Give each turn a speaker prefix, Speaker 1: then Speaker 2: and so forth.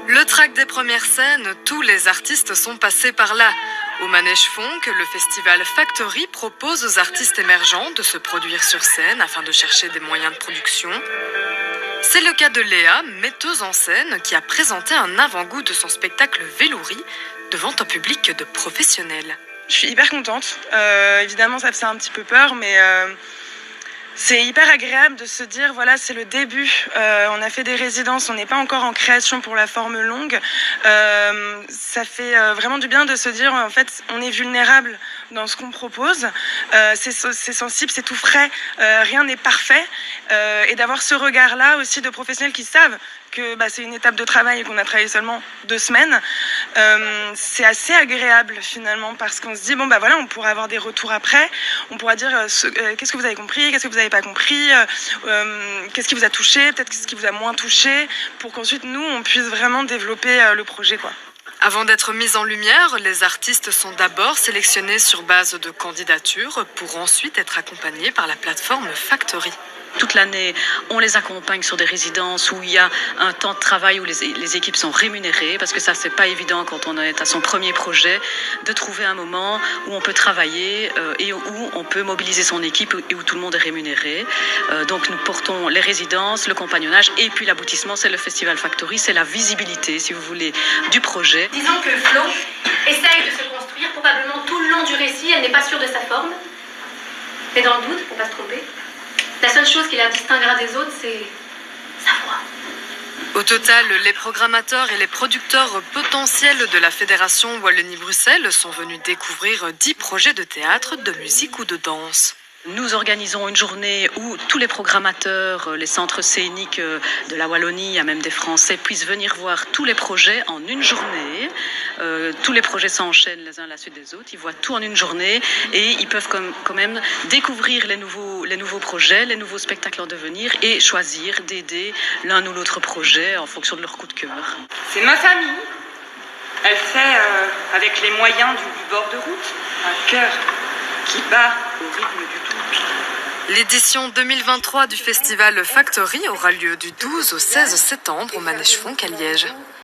Speaker 1: Le track des premières scènes, tous les artistes sont passés par là. Au Manège Funk, le festival Factory propose aux artistes émergents de se produire sur scène afin de chercher des moyens de production. C'est le cas de Léa, metteuse en scène, qui a présenté un avant-goût de son spectacle Velouri devant un public de professionnels.
Speaker 2: Je suis hyper contente. Évidemment, ça faisait un petit peu peur, mais c'est hyper agréable de se dire, voilà, c'est le début. On a fait des résidences, on n'est pas encore en création pour la forme longue. Ça fait vraiment du bien de se dire, en fait, on est vulnérable dans ce qu'on propose. C'est sensible, c'est tout frais, rien n'est parfait. Et d'avoir ce regard-là aussi de professionnels qui savent que c'est une étape de travail et qu'on a travaillé seulement 2 semaines, c'est assez agréable finalement, parce qu'on se dit, voilà, on pourra avoir des retours après, on pourra dire qu'est-ce que vous avez compris, qu'est-ce que vous n'avez pas compris, qu'est-ce qui vous a touché, peut-être ce qui vous a moins touché, pour qu'ensuite nous, on puisse vraiment développer le projet, quoi.
Speaker 1: Avant d'être mis en lumière, les artistes sont d'abord sélectionnés sur base de candidatures pour ensuite être accompagnés par la plateforme Factory.
Speaker 3: Toute l'année, on les accompagne sur des résidences où il y a un temps de travail où les équipes sont rémunérées, parce que ça, c'est pas évident quand on est à son premier projet, de trouver un moment où on peut travailler et où on peut mobiliser son équipe et où tout le monde est rémunéré. Donc nous portons les résidences, le compagnonnage, et puis l'aboutissement, c'est le Festival Factory, c'est la visibilité, si vous voulez, du projet.
Speaker 4: Disons que Flo essaye de se construire probablement tout le long du récit, elle n'est pas sûre de sa forme, mais dans le doute, pour pas se tromper. La seule chose qui la distinguera des autres, c'est sa voix.
Speaker 1: Au total, les programmateurs et les producteurs potentiels de la Fédération Wallonie-Bruxelles sont venus découvrir 10 projets de théâtre, de musique ou de danse.
Speaker 3: Nous organisons une journée où tous les programmateurs, les centres scéniques de la Wallonie, il y a même des Français, puissent venir voir tous les projets en une journée. Tous les projets s'enchaînent les uns à la suite des autres. Ils voient tout en une journée et ils peuvent quand même découvrir les nouveaux projets, les nouveaux spectacles en devenir et choisir d'aider l'un ou l'autre projet en fonction de leur coup de cœur.
Speaker 2: C'est ma famille. Elle fait avec les moyens du bord de route, un cœur qui bat au rythme du doute.
Speaker 1: L'édition 2023 du festival Factory aura lieu du 12 au 16 septembre au Manège Funk à Liège.